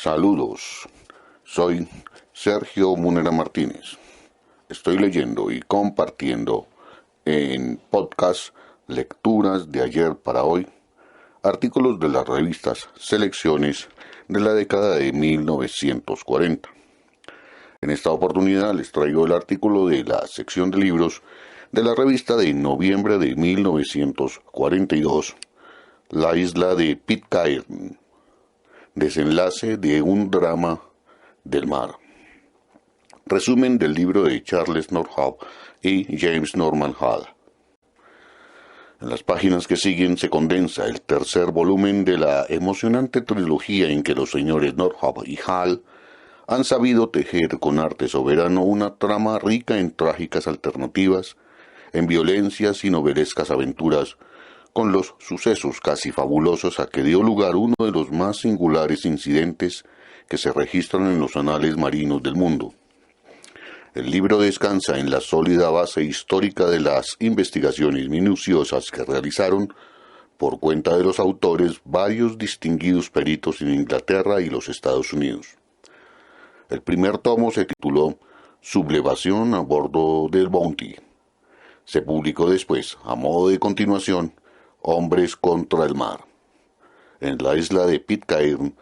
Saludos, soy Sergio Munera Martínez. Estoy leyendo y compartiendo en podcast Lecturas de ayer para hoy, artículos de las revistas Selecciones de la década de 1940. En esta oportunidad les traigo el artículo de la sección de libros de la revista de noviembre de 1942, La isla de Pitcairn. Desenlace de un drama del mar. Resumen del libro de Charles Nordhaus y James Norman Hall. En las páginas que siguen se condensa el tercer volumen de la emocionante trilogía en que los señores Nordhaus y Hall han sabido tejer con arte soberano una trama rica en trágicas alternativas, en violencias y novelescas aventuras, con los sucesos casi fabulosos a que dio lugar uno de los más singulares incidentes que se registran en los anales marinos del mundo. El libro descansa en la sólida base histórica de las investigaciones minuciosas que realizaron, por cuenta de los autores, varios distinguidos peritos en Inglaterra y los Estados Unidos. El primer tomo se tituló Sublevación a bordo del Bounty. Se publicó después, a modo de continuación, Hombres contra el mar. En la isla de Pitcairn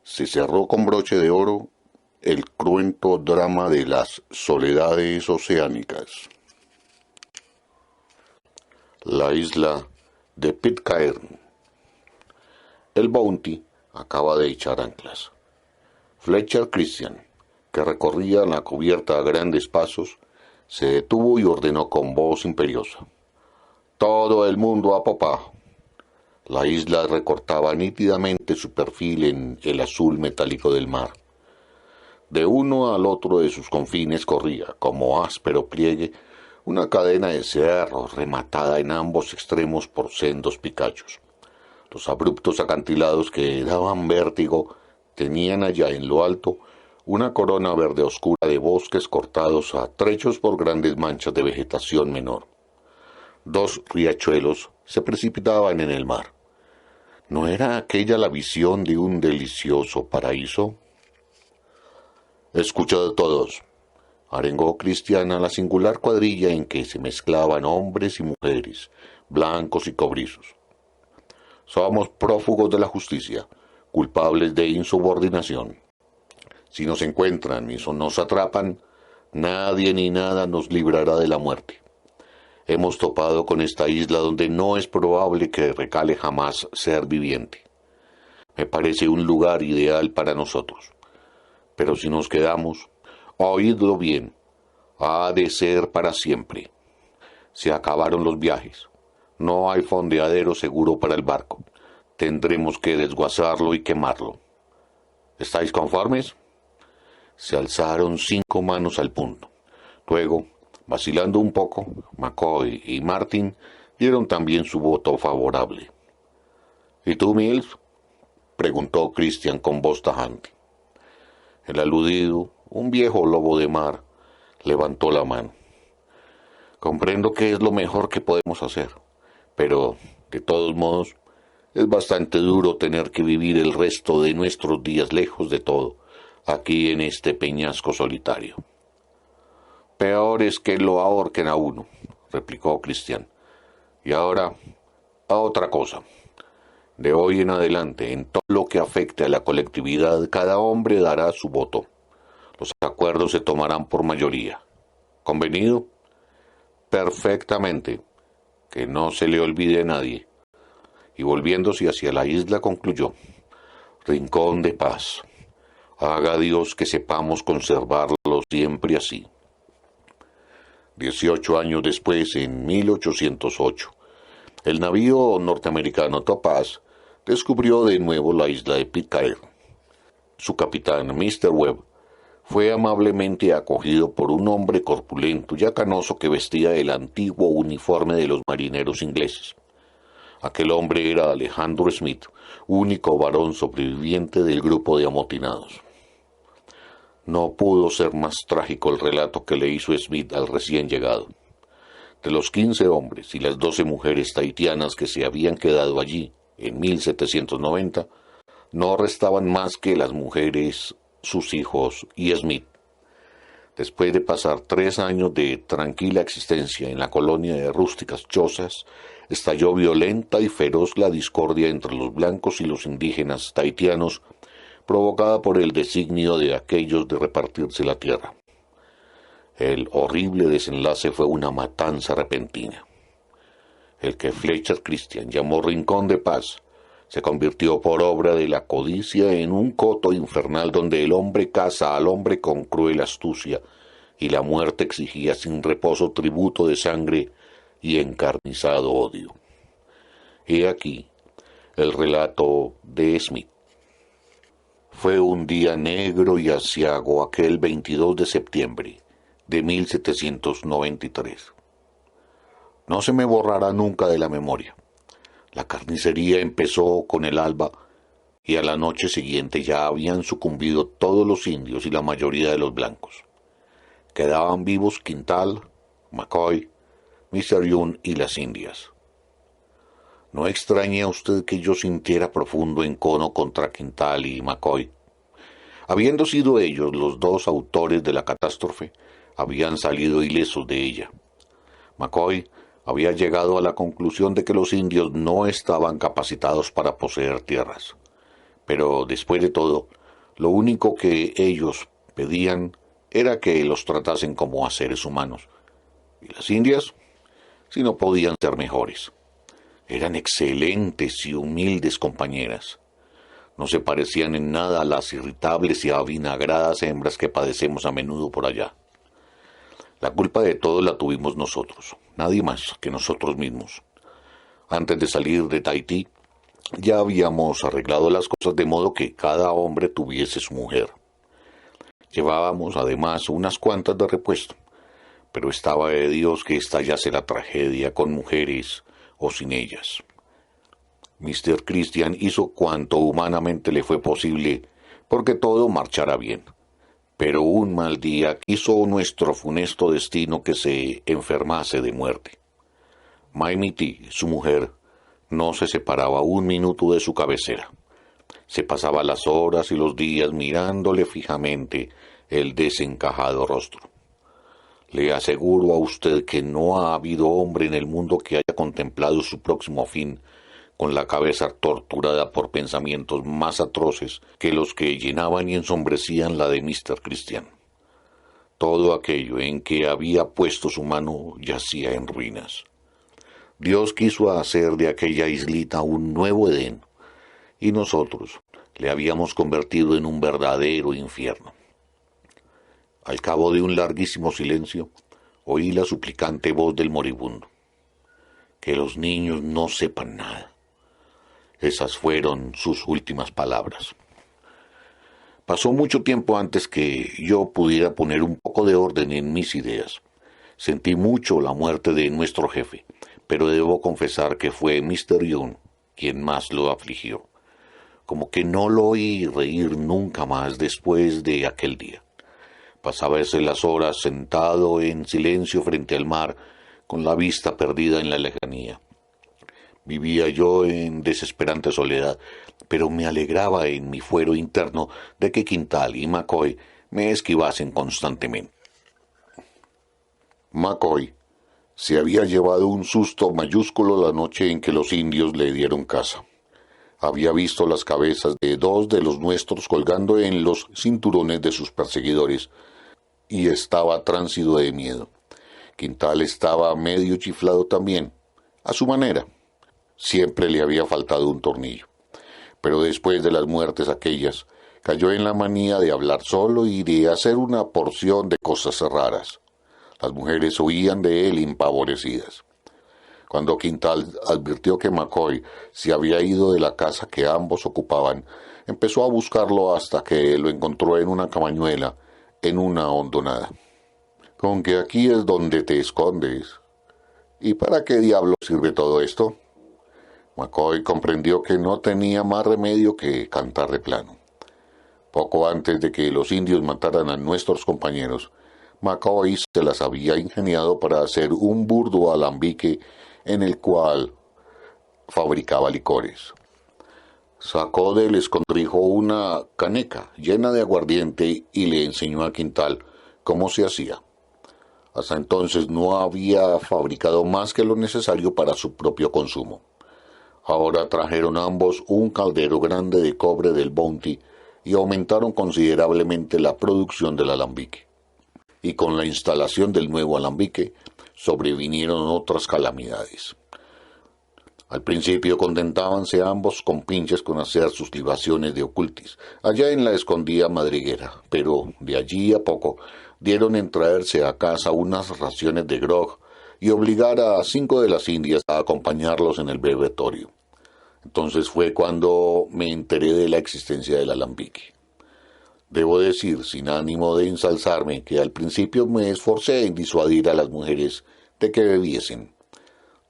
se cerró con broche de oro el cruento drama de las soledades oceánicas. La isla de Pitcairn. El Bounty acaba de echar anclas. Fletcher Christian, que recorría la cubierta a grandes pasos, se detuvo y ordenó con voz imperiosa: «Todo el mundo a popa». La isla recortaba nítidamente su perfil en el azul metálico del mar. De uno al otro de sus confines corría, como áspero pliegue, una cadena de cerros rematada en ambos extremos por sendos picachos. Los abruptos acantilados que daban vértigo tenían allá en lo alto una corona verde oscura de bosques cortados a trechos por grandes manchas de vegetación menor. Dos riachuelos se precipitaban en el mar. ¿No era aquella la visión de un delicioso paraíso? «Escuchad todos», arengó Christian a la singular cuadrilla en que se mezclaban hombres y mujeres, blancos y cobrizos. «Somos prófugos de la justicia, culpables de insubordinación. Si nos encuentran y nos atrapan, nadie ni nada nos librará de la muerte. Hemos topado con esta isla donde no es probable que recale jamás ser viviente. Me parece un lugar ideal para nosotros. Pero si nos quedamos, oídlo bien, ha de ser para siempre. Se acabaron los viajes. No hay fondeadero seguro para el barco. Tendremos que desguazarlo y quemarlo. ¿Estáis conformes?» Se alzaron 5 manos al punto. Luego, vacilando un poco, McCoy y Martin dieron también su voto favorable. «¿Y tú, Mills?», preguntó Christian con voz tajante. El aludido, un viejo lobo de mar, levantó la mano. «Comprendo que es lo mejor que podemos hacer, pero, de todos modos, es bastante duro tener que vivir el resto de nuestros días lejos de todo, aquí en este peñasco solitario». «Peor es que lo ahorquen a uno», replicó Christian. «Y ahora, a otra cosa. De hoy en adelante, en todo lo que afecte a la colectividad, cada hombre dará su voto. Los acuerdos se tomarán por mayoría. ¿Convenido?» «Perfectamente. Que no se le olvide a nadie». Y volviéndose hacia la isla concluyó: «Rincón de paz. Haga Dios que sepamos conservarlo siempre así». 18 años después, en 1808, el navío norteamericano Topaz descubrió de nuevo la isla de Pitcairn. Su capitán, Mr. Webb, fue amablemente acogido por un hombre corpulento y canoso que vestía el antiguo uniforme de los marineros ingleses. Aquel hombre era Alejandro Smith, único varón sobreviviente del grupo de amotinados. No pudo ser más trágico el relato que le hizo Smith al recién llegado. De los 15 hombres y las 12 mujeres tahitianas que se habían quedado allí en 1790, no restaban más que las mujeres, sus hijos y Smith. Después de pasar 3 años de tranquila existencia en la colonia de rústicas chozas, estalló violenta y feroz la discordia entre los blancos y los indígenas tahitianos, provocada por el designio de aquellos de repartirse la tierra. El horrible desenlace fue una matanza repentina. El que Fletcher Christian llamó Rincón de Paz se convirtió por obra de la codicia en un coto infernal donde el hombre caza al hombre con cruel astucia y la muerte exigía sin reposo tributo de sangre y encarnizado odio. He aquí el relato de Smith. Fue un día negro y aciago aquel 22 de septiembre de 1793. No se me borrará nunca de la memoria. La carnicería empezó con el alba y a la noche siguiente ya habían sucumbido todos los indios y la mayoría de los blancos. Quedaban vivos Quintal, McCoy, Mr. Young y las indias. No extrañe a usted que yo sintiera profundo encono contra Quintal y McCoy. Habiendo sido ellos los dos autores de la catástrofe, habían salido ilesos de ella. McCoy había llegado a la conclusión de que los indios no estaban capacitados para poseer tierras. Pero después de todo, lo único que ellos pedían era que los tratasen como a seres humanos. ¿Y las indias? Si no podían ser mejores. Eran excelentes y humildes compañeras. No se parecían en nada a las irritables y avinagradas hembras que padecemos a menudo por allá. La culpa de todo la tuvimos nosotros, nadie más que nosotros mismos. Antes de salir de Tahití, ya habíamos arreglado las cosas de modo que cada hombre tuviese su mujer. Llevábamos además unas cuantas de repuesto, pero estaba de Dios que estallase la tragedia con mujeres o sin ellas. Mr. Christian hizo cuanto humanamente le fue posible porque todo marchara bien. Pero un mal día quiso nuestro funesto destino que se enfermase de muerte. Mamie, su mujer, no se separaba un minuto de su cabecera. Se pasaba las horas y los días mirándole fijamente el desencajado rostro. Le aseguro a usted que no ha habido hombre en el mundo que haya contemplado su próximo fin con la cabeza torturada por pensamientos más atroces que los que llenaban y ensombrecían la de Mr. Christian. Todo aquello en que había puesto su mano yacía en ruinas. Dios quiso hacer de aquella islita un nuevo Edén, y nosotros le habíamos convertido en un verdadero infierno. Al cabo de un larguísimo silencio, oí la suplicante voz del moribundo. Que los niños no sepan nada. Esas fueron sus últimas palabras. Pasó mucho tiempo antes que yo pudiera poner un poco de orden en mis ideas. Sentí mucho la muerte de nuestro jefe, pero debo confesar que fue Mr. Young quien más lo afligió. Como que no lo oí reír nunca más después de aquel día. Pasábase las horas sentado en silencio frente al mar, con la vista perdida en la lejanía. Vivía yo en desesperante soledad, pero me alegraba en mi fuero interno de que Quintal y McCoy me esquivasen constantemente. McCoy se había llevado un susto mayúsculo la noche en que los indios le dieron caza. Había visto las cabezas de 2 de los nuestros colgando en los cinturones de sus perseguidores y estaba tránsido de miedo. Quintal estaba medio chiflado también, a su manera. Siempre le había faltado un tornillo. Pero después de las muertes aquellas, cayó en la manía de hablar solo y de hacer una porción de cosas raras. Las mujeres huían de él impavorecidas. Cuando Quintal advirtió que McCoy se había ido de la casa que ambos ocupaban, empezó a buscarlo hasta que lo encontró en una cabañuela, en una hondonada. «Con que aquí es donde te escondes. ¿Y para qué diablos sirve todo esto?» McCoy comprendió que no tenía más remedio que cantar de plano. Poco antes de que los indios mataran a nuestros compañeros, McCoy se las había ingeniado para hacer un burdo alambique en el cual fabricaba licores. Sacó del escondrijo una caneca llena de aguardiente y le enseñó a Quintal cómo se hacía. Hasta entonces no había fabricado más que lo necesario para su propio consumo. Ahora trajeron ambos un caldero grande de cobre del Bounty y aumentaron considerablemente la producción del alambique. Y con la instalación del nuevo alambique sobrevinieron otras calamidades. Al principio contentábanse ambos con pinches con hacer sus libaciones de ocultis, allá en la escondida madriguera, pero de allí a poco dieron en traerse a casa unas raciones de grog y obligar a 5 de las indias a acompañarlos en el bebetorio. Entonces fue cuando me enteré de la existencia del alambique. Debo decir, sin ánimo de ensalzarme, que al principio me esforcé en disuadir a las mujeres de que bebiesen.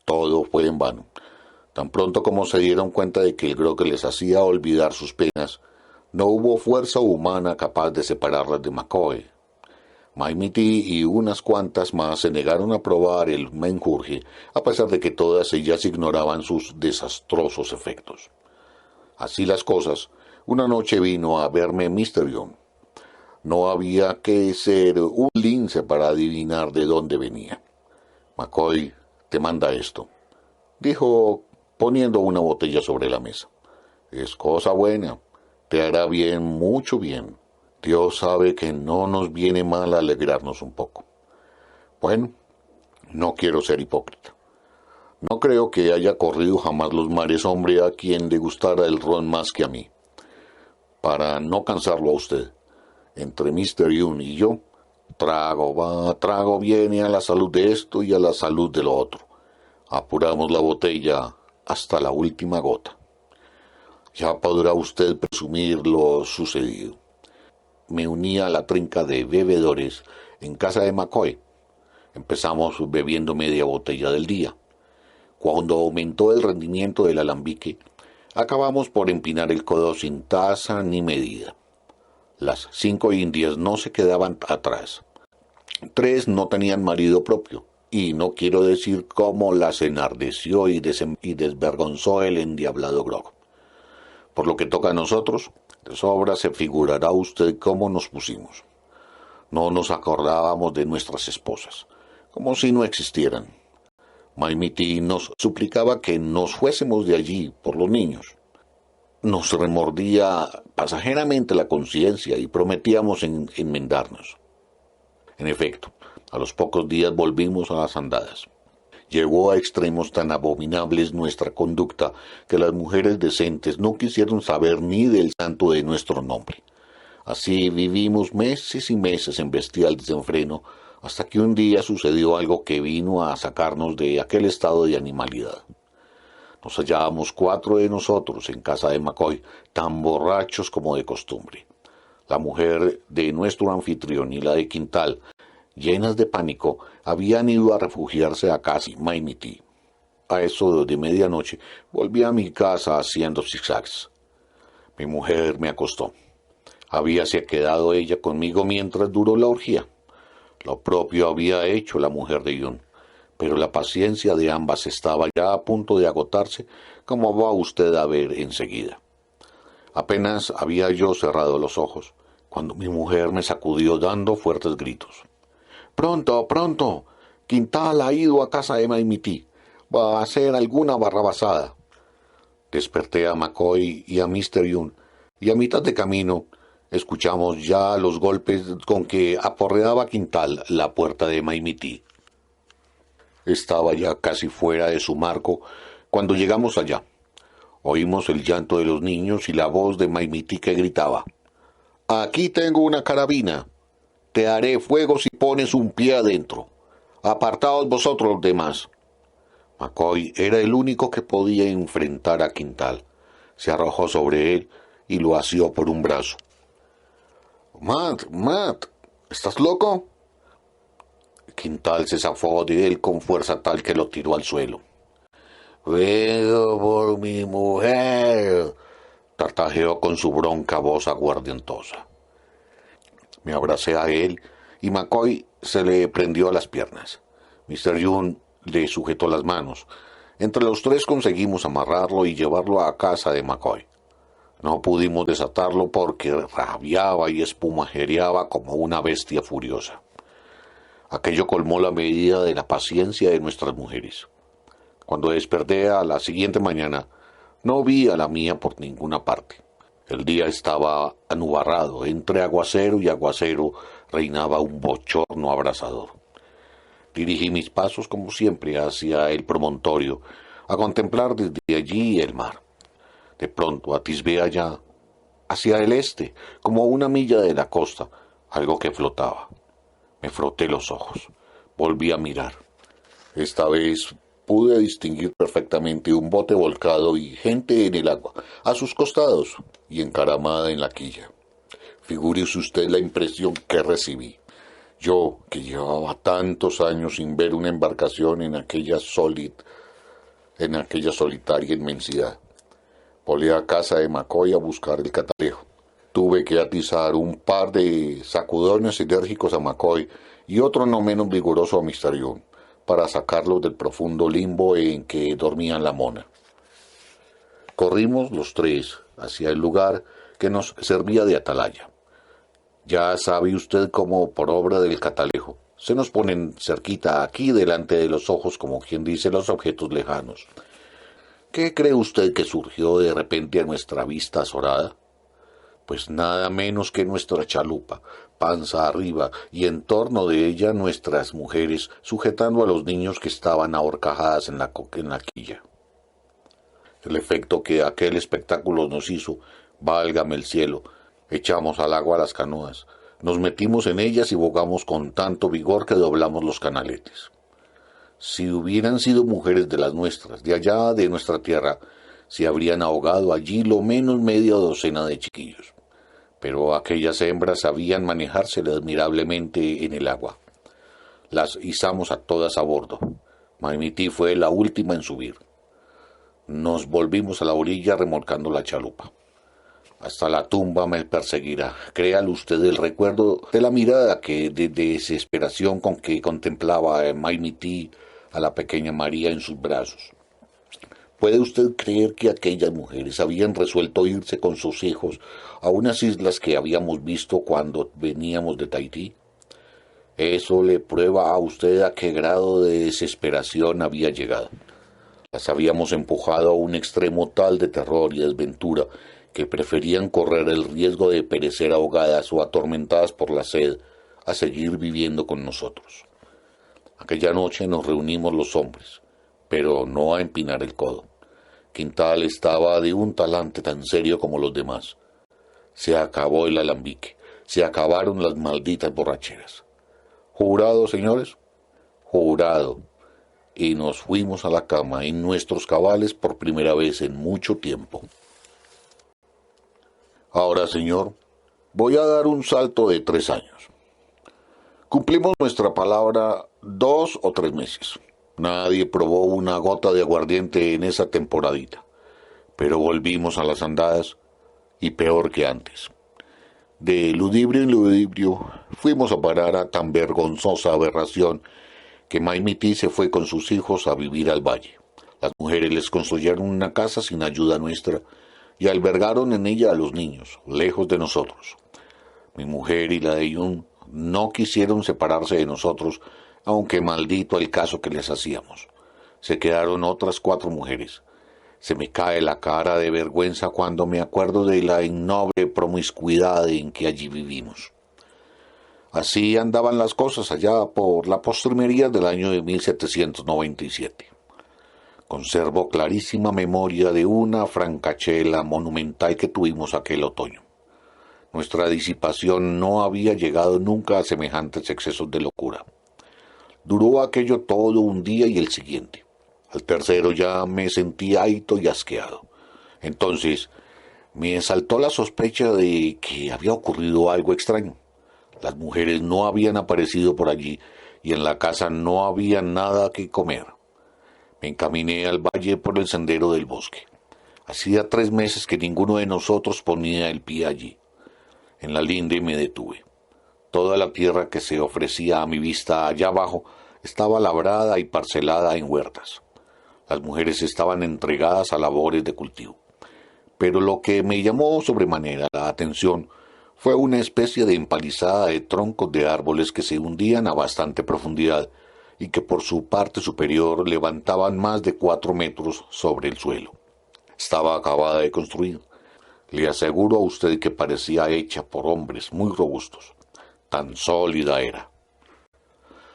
Todo fue en vano. Tan pronto como se dieron cuenta de que el grog les hacía olvidar sus penas, no hubo fuerza humana capaz de separarlas de McCoy. Maimiti y unas cuantas más se negaron a probar el menjurje, a pesar de que todas ellas ignoraban sus desastrosos efectos. Así las cosas, una noche vino a verme Mr. Young. No había que ser un lince para adivinar de dónde venía. McCoy te manda esto, dijo poniendo una botella sobre la mesa. Es cosa buena, te hará bien, mucho bien. Dios sabe que no nos viene mal alegrarnos un poco. Bueno, no quiero ser hipócrita. No creo que haya corrido jamás los mares hombre a quien le gustara el ron más que a mí. Para no cansarlo a usted, entre Mr. Young y yo, trago va, trago viene a la salud de esto y a la salud de lo otro. Apuramos la botella hasta la última gota. Ya podrá usted presumir lo sucedido. Me uní a la trinca de bebedores en casa de McCoy. Empezamos bebiendo media botella del día. Cuando aumentó el rendimiento del alambique, acabamos por empinar el codo sin taza ni medida. Las 5 indias no se quedaban atrás. 3 no tenían marido propio, y no quiero decir cómo las enardeció y desvergonzó el endiablado grog. Por lo que toca a nosotros, de sobra se figurará usted cómo nos pusimos. No nos acordábamos de nuestras esposas, como si no existieran. Maimiti nos suplicaba que nos fuésemos de allí por los niños. Nos remordía pasajeramente la conciencia y prometíamos enmendarnos. En efecto, a los pocos días volvimos a las andadas. Llegó a extremos tan abominables nuestra conducta que las mujeres decentes no quisieron saber ni del santo de nuestro nombre. Así vivimos meses y meses en bestial desenfreno, hasta que un día sucedió algo que vino a sacarnos de aquel estado de animalidad. Nos hallábamos 4 de nosotros en casa de McCoy, tan borrachos como de costumbre. La mujer de nuestro anfitrión y la de Quintal, llenas de pánico, habían ido a refugiarse a casa de Maimiti. A eso de medianoche volví a mi casa haciendo zigzags. Mi mujer me acostó. Habíase quedado ella conmigo mientras duró la orgía. Lo propio había hecho la mujer de Young, pero la paciencia de ambas estaba ya a punto de agotarse, como va usted a ver enseguida. Apenas había yo cerrado los ojos, cuando mi mujer me sacudió dando fuertes gritos. «¡Pronto, pronto! Quintal ha ido a casa de Maimiti. Va a hacer alguna barrabasada». Desperté a McCoy y a Mr. Young, y a mitad de camino escuchamos ya los golpes con que aporreaba Quintal la puerta de Maimiti. Estaba ya casi fuera de su marco cuando llegamos allá. Oímos el llanto de los niños y la voz de Maimiti que gritaba: «Aquí tengo una carabina. Te haré fuego si pones un pie adentro. Apartaos vosotros los demás». McCoy era el único que podía enfrentar a Quintal. Se arrojó sobre él y lo asió por un brazo. Matt, ¿estás loco?» Quintal se zafó de él con fuerza tal que lo tiró al suelo. «Vengo por mi mujer», tartajeó con su bronca voz aguardientosa. Me abracé a él y McCoy se le prendió a las piernas. Mr. Young le sujetó las manos. Entre los 3 conseguimos amarrarlo y llevarlo a casa de McCoy. No pudimos desatarlo porque rabiaba y espumajereaba como una bestia furiosa. Aquello colmó la medida de la paciencia de nuestras mujeres. Cuando desperté a la siguiente mañana, no vi a la mía por ninguna parte. El día estaba anubarrado, entre aguacero y aguacero reinaba un bochorno abrasador. Dirigí mis pasos como siempre hacia el promontorio, a contemplar desde allí el mar. De pronto atisbé allá, hacia el este, como a una milla de la costa, algo que flotaba. Me froté los ojos, volví a mirar. Esta vez pude distinguir perfectamente un bote volcado y gente en el agua, a sus costados y encaramada en la quilla. Figúrese usted la impresión que recibí. Yo, que llevaba tantos años sin ver una embarcación en aquella solitaria inmensidad. Volé a casa de McCoy a buscar el catalejo. Tuve que atizar un par de sacudones enérgicos a McCoy y otro no menos vigoroso a Mr. Young, para sacarlos del profundo limbo en que dormían la mona. Corrimos los tres hacia el lugar que nos servía de atalaya. Ya sabe usted cómo, por obra del catalejo, se nos ponen cerquita aquí delante de los ojos, como quien dice, los objetos lejanos. ¿Qué cree usted que surgió de repente a nuestra vista azorada? Pues nada menos que nuestra chalupa, panza arriba, y en torno de ella nuestras mujeres, sujetando a los niños que estaban ahorcajadas en la quilla. El efecto que aquel espectáculo nos hizo, válgame el cielo. Echamos al agua las canoas, nos metimos en ellas y bogamos con tanto vigor que doblamos los canaletes. Si hubieran sido mujeres de las nuestras, de allá de nuestra tierra, se habrían ahogado allí lo menos media docena de chiquillos. Pero aquellas hembras sabían manejarse admirablemente en el agua. Las izamos a todas a bordo. Maimiti fue la última en subir. Nos volvimos a la orilla remolcando la chalupa. Hasta la tumba me perseguirá. Créale usted el recuerdo de la mirada de desesperación con que contemplaba a Maimiti, a la pequeña María en sus brazos. ¿Puede usted creer que aquellas mujeres habían resuelto irse con sus hijos a unas islas que habíamos visto cuando veníamos de Tahití? Eso le prueba a usted a qué grado de desesperación había llegado. Las habíamos empujado a un extremo tal de terror y desventura que preferían correr el riesgo de perecer ahogadas o atormentadas por la sed a seguir viviendo con nosotros. Aquella noche nos reunimos los hombres, pero no a empinar el codo. Quintal estaba de un talante tan serio como los demás. Se acabó el alambique, se acabaron las malditas borracheras. ¿Jurado, señores? Jurado. Y nos fuimos a la cama en nuestros cabales por primera vez en mucho tiempo. Ahora, señor, voy a dar un salto de 3 años. Cumplimos nuestra palabra 2 o 3 meses. Nadie probó una gota de aguardiente en esa temporadita. Pero volvimos a las andadas y peor que antes. De ludibrio en ludibrio fuimos a parar a tan vergonzosa aberración que Maimiti se fue con sus hijos a vivir al valle. Las mujeres les construyeron una casa sin ayuda nuestra y albergaron en ella a los niños, lejos de nosotros. Mi mujer y la de Yun no quisieron separarse de nosotros, aunque maldito el caso que les hacíamos. Se quedaron otras 4 mujeres. Se me cae la cara de vergüenza cuando me acuerdo de la innoble promiscuidad en que allí vivimos. Así andaban las cosas allá por la postrimería del año de 1797. Conservo clarísima memoria de una francachela monumental que tuvimos aquel otoño. Nuestra disipación no había llegado nunca a semejantes excesos de locura. Duró aquello todo un día y el siguiente. Al tercero ya me sentí ahito y asqueado. Entonces me saltó la sospecha de que había ocurrido algo extraño. Las mujeres no habían aparecido por allí y en la casa no había nada que comer. Me encaminé al valle por el sendero del bosque. Hacía 3 meses que ninguno de nosotros ponía el pie allí. En la linde me detuve. Toda la tierra que se ofrecía a mi vista allá abajo estaba labrada y parcelada en huertas. Las mujeres estaban entregadas a labores de cultivo. Pero lo que me llamó sobremanera la atención fue una especie de empalizada de troncos de árboles que se hundían a bastante profundidad y que por su parte superior levantaban más de 4 metros sobre el suelo. Estaba acabada de construir. Le aseguro a usted que parecía hecha por hombres muy robustos. Tan sólida era.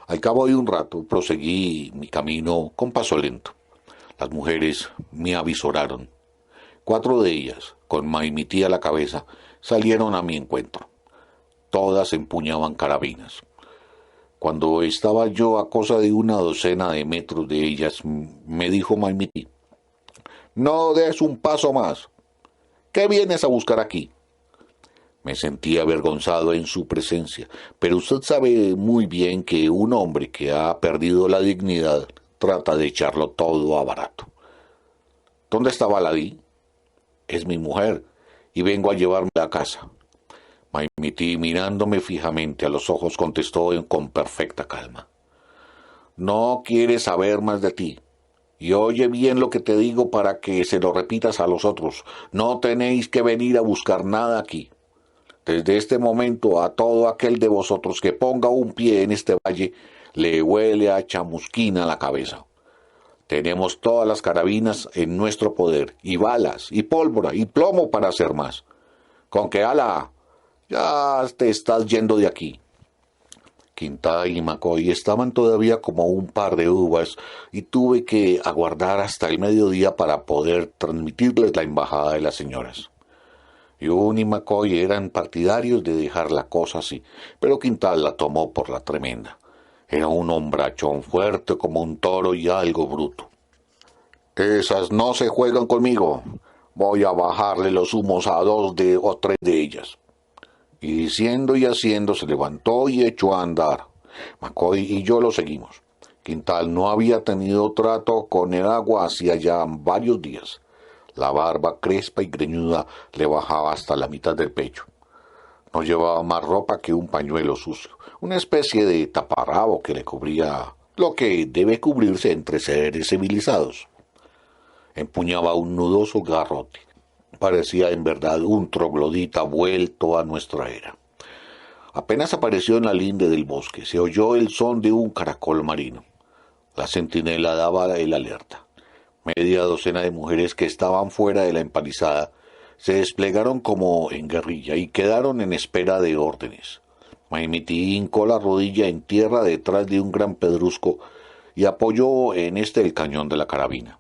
Al cabo de un rato proseguí mi camino con paso lento. Las mujeres me avisoraron. 4 de ellas, con Maimití a la cabeza, salieron a mi encuentro. Todas empuñaban carabinas. Cuando estaba yo a cosa de una docena de metros de ellas, me dijo Maimití: «No des un paso más. ¿Qué vienes a buscar aquí?». Me sentí avergonzado en su presencia, pero usted sabe muy bien que un hombre que ha perdido la dignidad trata de echarlo todo a barato. «¿Dónde está Baladí?». «Es mi mujer, y vengo a llevarme a casa». Maimití, mirándome fijamente a los ojos, contestó con perfecta calma: «No quiere saber más de ti. Y oye bien lo que te digo para que se lo repitas a los otros. No tenéis que venir a buscar nada aquí. Desde este momento a todo aquel de vosotros que ponga un pie en este valle le huele a chamusquina la cabeza. Tenemos todas las carabinas en nuestro poder, y balas, y pólvora, y plomo para hacer más. Con que ala, ya te estás yendo de aquí». Quintal y Macoy estaban todavía como un par de uvas y tuve que aguardar hasta el mediodía para poder transmitirles la embajada de las señoras. Jun y Macoy eran partidarios de dejar la cosa así, pero Quintal la tomó por la tremenda. Era un hombrachón fuerte como un toro y algo bruto. «Esas no se juegan conmigo. Voy a bajarle los humos a 2 o 3 de ellas». Y diciendo y haciendo se levantó y echó a andar. Macoy y yo lo seguimos. Quintal no había tenido trato con el agua hacía ya varios días. La barba crespa y greñuda le bajaba hasta la mitad del pecho. No llevaba más ropa que un pañuelo sucio, una especie de taparrabo que le cubría lo que debe cubrirse entre seres civilizados. Empuñaba un nudoso garrote. Parecía en verdad un troglodita vuelto a nuestra era. Apenas apareció en la linde del bosque, se oyó el son de un caracol marino. La centinela daba el alerta. Media docena de mujeres que estaban fuera de la empalizada se desplegaron como en guerrilla y quedaron en espera de órdenes. Maimití hincó la rodilla en tierra detrás de un gran pedrusco y apoyó en este el cañón de la carabina.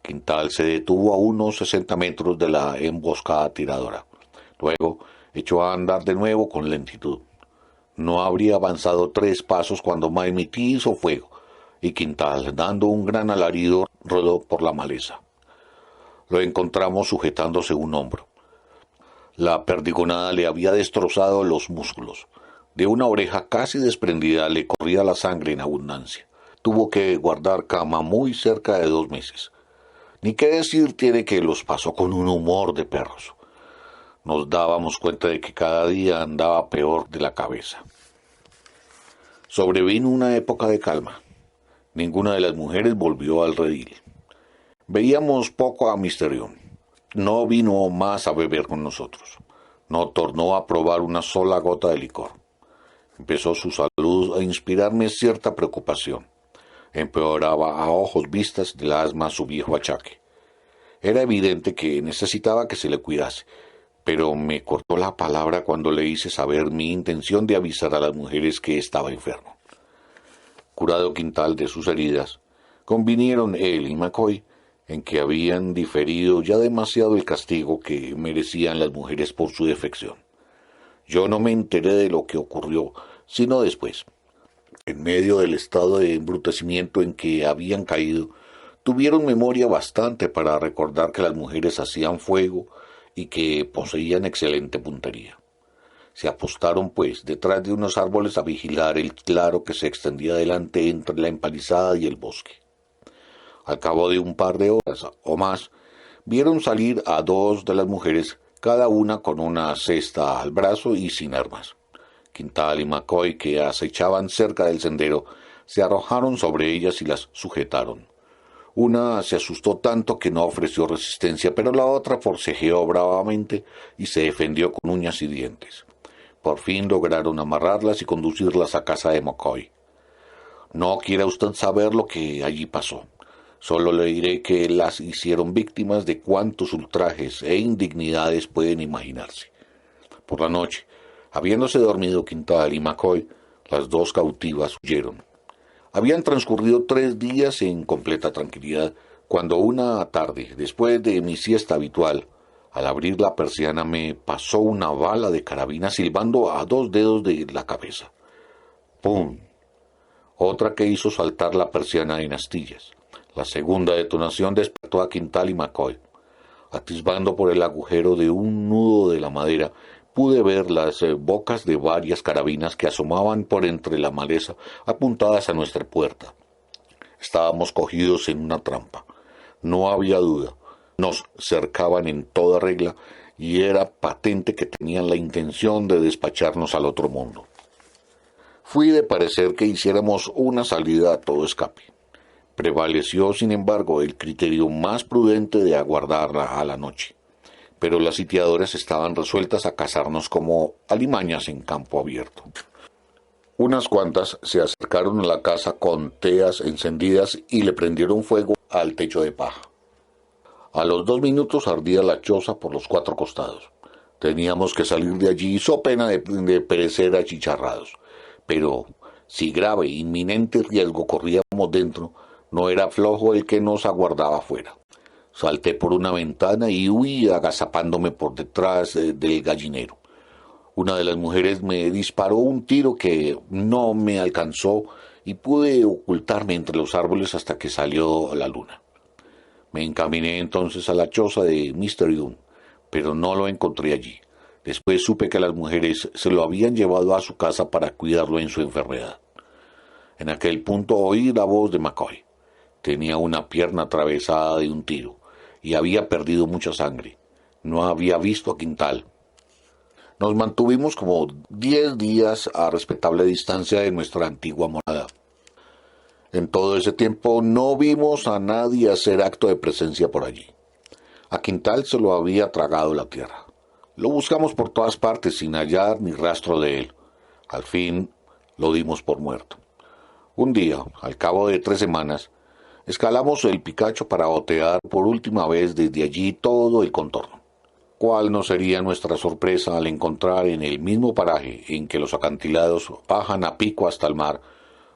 Quintal se detuvo a unos 60 metros de la emboscada tiradora. Luego echó a andar de nuevo con lentitud. No habría avanzado 3 pasos cuando Maimití hizo fuego, y Quintal, dando un gran alarido, rodó por la maleza. Lo encontramos sujetándose un hombro. La perdigonada le había destrozado los músculos. De una oreja casi desprendida le corría la sangre en abundancia. Tuvo que guardar cama muy cerca de 2 meses. Ni qué decir tiene que los pasó con un humor de perros. Nos dábamos cuenta de que cada día andaba peor de la cabeza. Sobrevino una época de calma. Ninguna de las mujeres volvió al redil. Veíamos poco a Misterión. No vino más a beber con nosotros. No tornó a probar una sola gota de licor. Empezó su salud a inspirarme cierta preocupación. Empeoraba a ojos vistas del asma su viejo achaque. Era evidente que necesitaba que se le cuidase, pero me cortó la palabra cuando le hice saber mi intención de avisar a las mujeres que estaba enfermo. Curado Quintal de sus heridas, convinieron él y Macoy en que habían diferido ya demasiado el castigo que merecían las mujeres por su defección. Yo no me enteré de lo que ocurrió, sino después. En medio del estado de embrutecimiento en que habían caído, tuvieron memoria bastante para recordar que las mujeres hacían fuego y que poseían excelente puntería. Se apostaron, pues, detrás de unos árboles a vigilar el claro que se extendía delante entre la empalizada y el bosque. Al cabo de un par de horas o más, vieron salir a 2 de las mujeres, cada una con una cesta al brazo y sin armas. Quintal y Macoy, que acechaban cerca del sendero, se arrojaron sobre ellas y las sujetaron. Una se asustó tanto que no ofreció resistencia, pero la otra forcejeó bravamente y se defendió con uñas y dientes. Por fin lograron amarrarlas y conducirlas a casa de McCoy. No quiera usted saber lo que allí pasó. Solo le diré que las hicieron víctimas de cuantos ultrajes e indignidades pueden imaginarse. Por la noche, habiéndose dormido Quintal y McCoy, las dos cautivas huyeron. Habían transcurrido 3 días en completa tranquilidad, cuando una tarde, después de mi siesta habitual, al abrir la persiana me pasó una bala de carabina silbando a 2 dedos de la cabeza. ¡Pum! Otra que hizo saltar la persiana en astillas. La segunda detonación despertó a Quintal y McCoy. Atisbando por el agujero de un nudo de la madera, pude ver las bocas de varias carabinas que asomaban por entre la maleza, apuntadas a nuestra puerta. Estábamos cogidos en una trampa. No había duda. Nos cercaban en toda regla y era patente que tenían la intención de despacharnos al otro mundo. Fui de parecer que hiciéramos una salida a todo escape. Prevaleció, sin embargo, el criterio más prudente de aguardarla a la noche. Pero las sitiadoras estaban resueltas a cazarnos como alimañas en campo abierto. Unas cuantas se acercaron a la casa con teas encendidas y le prendieron fuego al techo de paja. A los 2 minutos ardía la choza por los 4 costados. Teníamos que salir de allí so pena de perecer achicharrados. Pero si grave e inminente riesgo corríamos dentro, no era flojo el que nos aguardaba afuera. Salté por una ventana y huí agazapándome por detrás del gallinero. Una de las mujeres me disparó un tiro que no me alcanzó y pude ocultarme entre los árboles hasta que salió la luna. Me encaminé entonces a la choza de Mr. Dunn, pero no lo encontré allí. Después supe que las mujeres se lo habían llevado a su casa para cuidarlo en su enfermedad. En aquel punto oí la voz de McCoy. Tenía una pierna atravesada de un tiro y había perdido mucha sangre. No había visto a Quintal. Nos mantuvimos como 10 días a respetable distancia de nuestra antigua morada. En todo ese tiempo no vimos a nadie hacer acto de presencia por allí. A Quintal se lo había tragado la tierra. Lo buscamos por todas partes sin hallar ni rastro de él. Al fin lo dimos por muerto. Un día, al cabo de 3 semanas, escalamos el Picacho para otear por última vez desde allí todo el contorno. ¿Cuál no sería nuestra sorpresa al encontrar en el mismo paraje en que los acantilados bajan a pico hasta el mar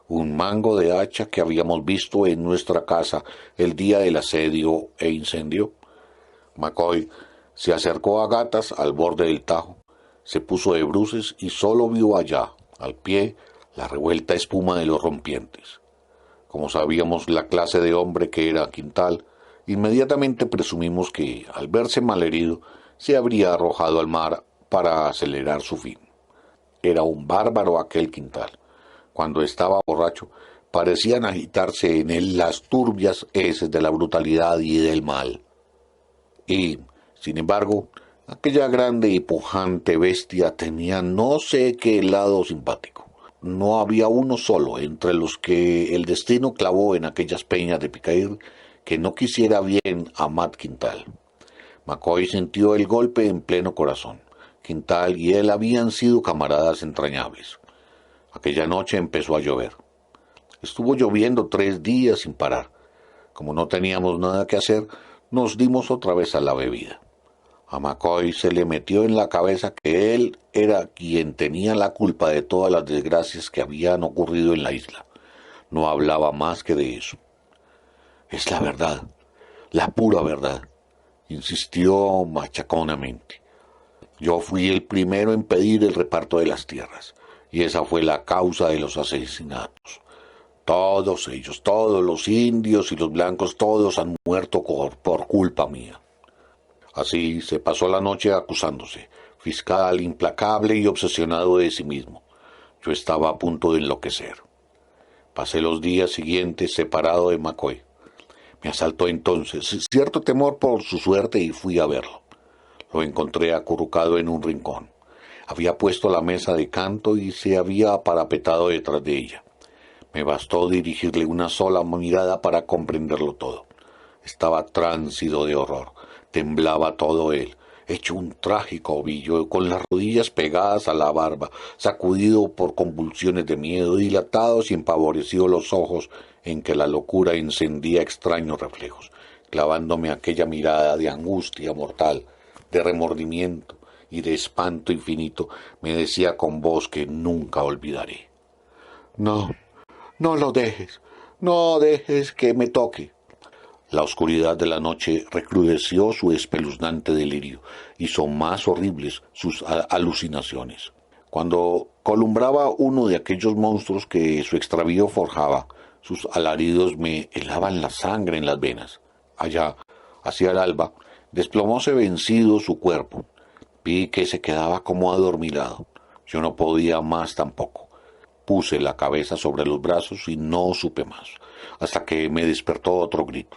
un mango de hacha que habíamos visto en nuestra casa el día del asedio e incendio? McCoy se acercó a gatas al borde del Tajo, se puso de bruces y solo vio allá, al pie, la revuelta espuma de los rompientes. Como sabíamos la clase de hombre que era Quintal, inmediatamente presumimos que, al verse malherido, se habría arrojado al mar para acelerar su fin. Era un bárbaro aquel Quintal. Cuando estaba borracho, parecían agitarse en él las turbias heces de la brutalidad y del mal. Y, sin embargo, aquella grande y pujante bestia tenía no sé qué lado simpático. No había uno solo entre los que el destino clavó en aquellas peñas de Picair que no quisiera bien a Matt Quintal. McCoy sintió el golpe en pleno corazón. Quintal y él habían sido camaradas entrañables. Aquella noche empezó a llover. Estuvo lloviendo 3 días sin parar. Como no teníamos nada que hacer, nos dimos otra vez a la bebida. A McCoy se le metió en la cabeza que él era quien tenía la culpa de todas las desgracias que habían ocurrido en la isla. No hablaba más que de eso. Es la verdad, la pura verdad, insistió machaconamente. Yo fui el primero en pedir el reparto de las tierras, y esa fue la causa de los asesinatos. Todos ellos, todos los indios y los blancos, todos han muerto por culpa mía. Así se pasó la noche acusándose, fiscal, implacable y obsesionado de sí mismo. Yo estaba a punto de enloquecer. Pasé los días siguientes separado de McCoy. Me asaltó entonces cierto temor por su suerte y fui a verlo. Lo encontré acurrucado en un rincón. Había puesto la mesa de canto y se había parapetado detrás de ella. Me bastó dirigirle una sola mirada para comprenderlo todo. Estaba tránsido de horror. Temblaba todo él, hecho un trágico ovillo, con las rodillas pegadas a la barba, sacudido por convulsiones de miedo, dilatados y empavorecidos los ojos en que la locura encendía extraños reflejos, clavándome aquella mirada de angustia mortal, de remordimiento y de espanto infinito, me decía con voz que nunca olvidaré: No, no lo dejes, no dejes que me toque. La oscuridad de la noche recrudeció su espeluznante delirio, hizo más horribles sus alucinaciones. Cuando columbraba uno de aquellos monstruos que su extravío forjaba, sus alaridos me helaban la sangre en las venas. Allá, hacia el alba, desplomóse vencido su cuerpo. Vi que se quedaba como adormilado. Yo no podía más tampoco. Puse la cabeza sobre los brazos y no supe más, hasta que me despertó otro grito.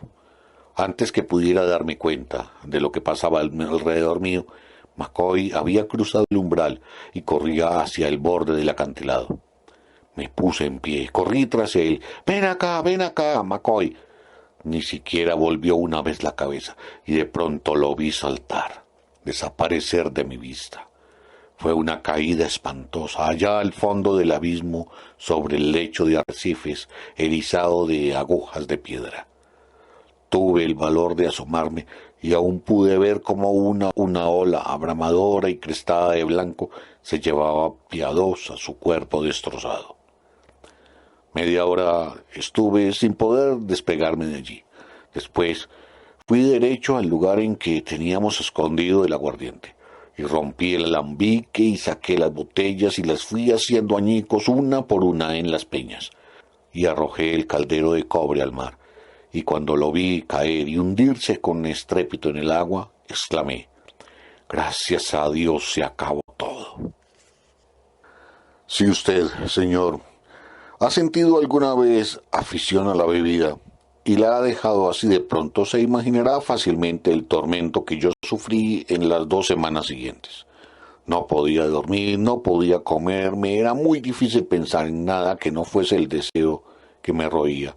Antes que pudiera darme cuenta de lo que pasaba alrededor mío, McCoy había cruzado el umbral y corría hacia el borde del acantilado. Me puse en pie, corrí tras él. Ven acá, McCoy. Ni siquiera volvió una vez la cabeza, y de pronto lo vi saltar, desaparecer de mi vista. Fue una caída espantosa, allá al fondo del abismo, sobre el lecho de arrecifes, erizado de agujas de piedra. Tuve el valor de asomarme y aún pude ver cómo una ola abramadora y crestada de blanco se llevaba piadosa su cuerpo destrozado. Media hora estuve sin poder despegarme de allí. Después fui derecho al lugar en que teníamos escondido el aguardiente, y rompí el alambique y saqué las botellas y las fui haciendo añicos una por una en las peñas, y arrojé el caldero de cobre al mar. Y cuando lo vi caer y hundirse con estrépito en el agua, exclamé: Gracias a Dios se acabó todo. Si usted, señor, ha sentido alguna vez afición a la bebida y la ha dejado así de pronto, se imaginará fácilmente el tormento que yo sufrí en las 2 semanas siguientes. No podía dormir, no podía comer, me era muy difícil pensar en nada que no fuese el deseo que me roía,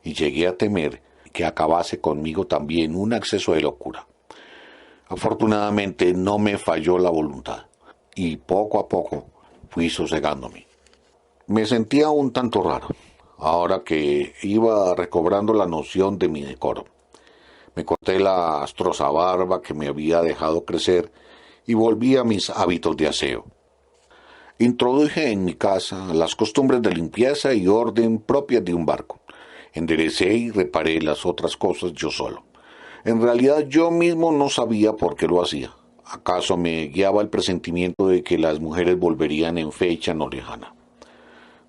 y llegué a temer que acabase conmigo también un acceso de locura. Afortunadamente no me falló la voluntad, y poco a poco fui sosegándome. Me sentía un tanto raro, ahora que iba recobrando la noción de mi decoro. Me corté la astrosa barba que me había dejado crecer y volví a mis hábitos de aseo. Introduje en mi casa las costumbres de limpieza y orden propias de un barco. Enderecé y reparé las otras cosas yo solo. En realidad yo mismo no sabía por qué lo hacía. ¿Acaso me guiaba el presentimiento de que las mujeres volverían en fecha no lejana?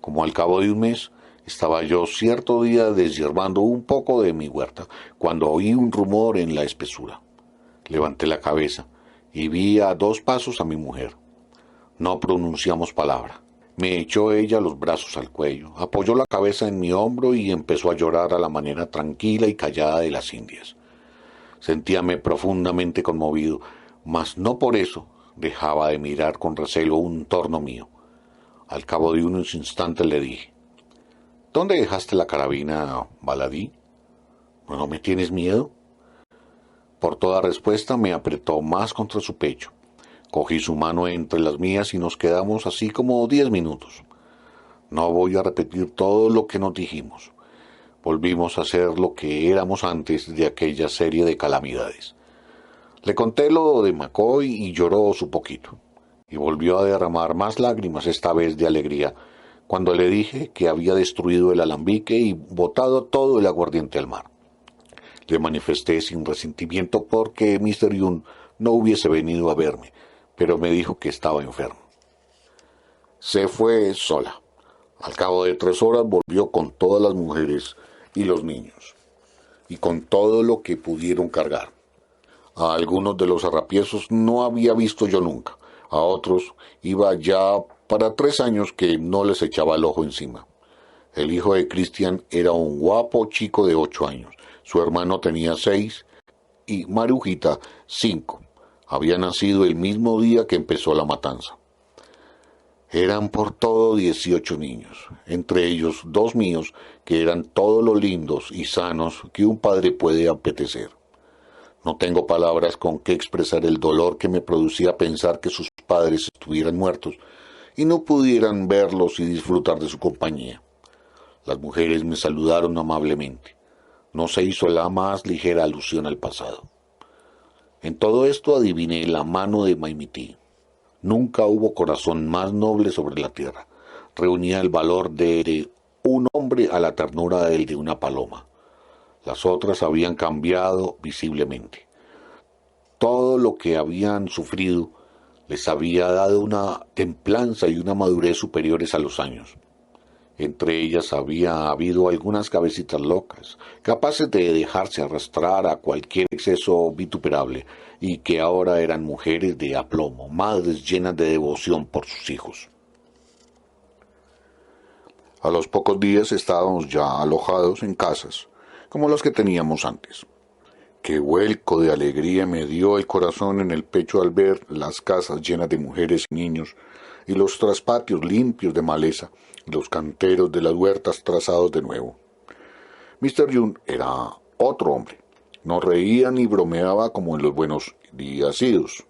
Como al cabo de un mes, estaba yo cierto día deshiervando un poco de mi huerta, cuando oí un rumor en la espesura. Levanté la cabeza y vi a 2 pasos a mi mujer. No pronunciamos palabra. Me echó ella los brazos al cuello, apoyó la cabeza en mi hombro y empezó a llorar a la manera tranquila y callada de las indias. Sentíame profundamente conmovido, mas no por eso dejaba de mirar con recelo un torno mío. Al cabo de unos instantes le dije: ¿Dónde dejaste la carabina, Baladí? ¿No me tienes miedo? Por toda respuesta me apretó más contra su pecho. Cogí su mano entre las mías y nos quedamos así como 10 minutos. No voy a repetir todo lo que nos dijimos. Volvimos a ser lo que éramos antes de aquella serie de calamidades. Le conté lo de McCoy y lloró su poquito, y volvió a derramar más lágrimas, esta vez de alegría, cuando le dije que había destruido el alambique y botado todo el aguardiente al mar. Le manifesté sin resentimiento porque Mr. Young no hubiese venido a verme, pero me dijo que estaba enfermo. Se fue sola. Al cabo de 3 horas volvió con todas las mujeres y los niños, y con todo lo que pudieron cargar. A algunos de los arrapiezos no había visto yo nunca, a otros iba ya para 3 años que no les echaba el ojo encima. El hijo de Christian era un guapo chico de 8 años, su hermano tenía 6 y Marujita 5. Había nacido el mismo día que empezó la matanza. Eran por todo 18 niños, entre ellos 2 míos, que eran todo lo lindos y sanos que un padre puede apetecer. No tengo palabras con que expresar el dolor que me producía pensar que sus padres estuvieran muertos y no pudieran verlos y disfrutar de su compañía. Las mujeres me saludaron amablemente. No se hizo la más ligera alusión al pasado. En todo esto adiviné la mano de Maimití. Nunca hubo corazón más noble sobre la tierra. Reunía el valor de un hombre a la ternura del de una paloma. Las otras habían cambiado visiblemente. Todo lo que habían sufrido les había dado una templanza y una madurez superiores a los años. Entre ellas había habido algunas cabecitas locas, capaces de dejarse arrastrar a cualquier exceso vituperable, y que ahora eran mujeres de aplomo, madres llenas de devoción por sus hijos. A los pocos días estábamos ya alojados en casas, como las que teníamos antes. Qué vuelco de alegría me dio el corazón en el pecho al ver las casas llenas de mujeres y niños, y los traspatios limpios de maleza, y los canteros de las huertas trazados de nuevo. Mr. Young era otro hombre. No reía ni bromeaba como en los buenos días idos,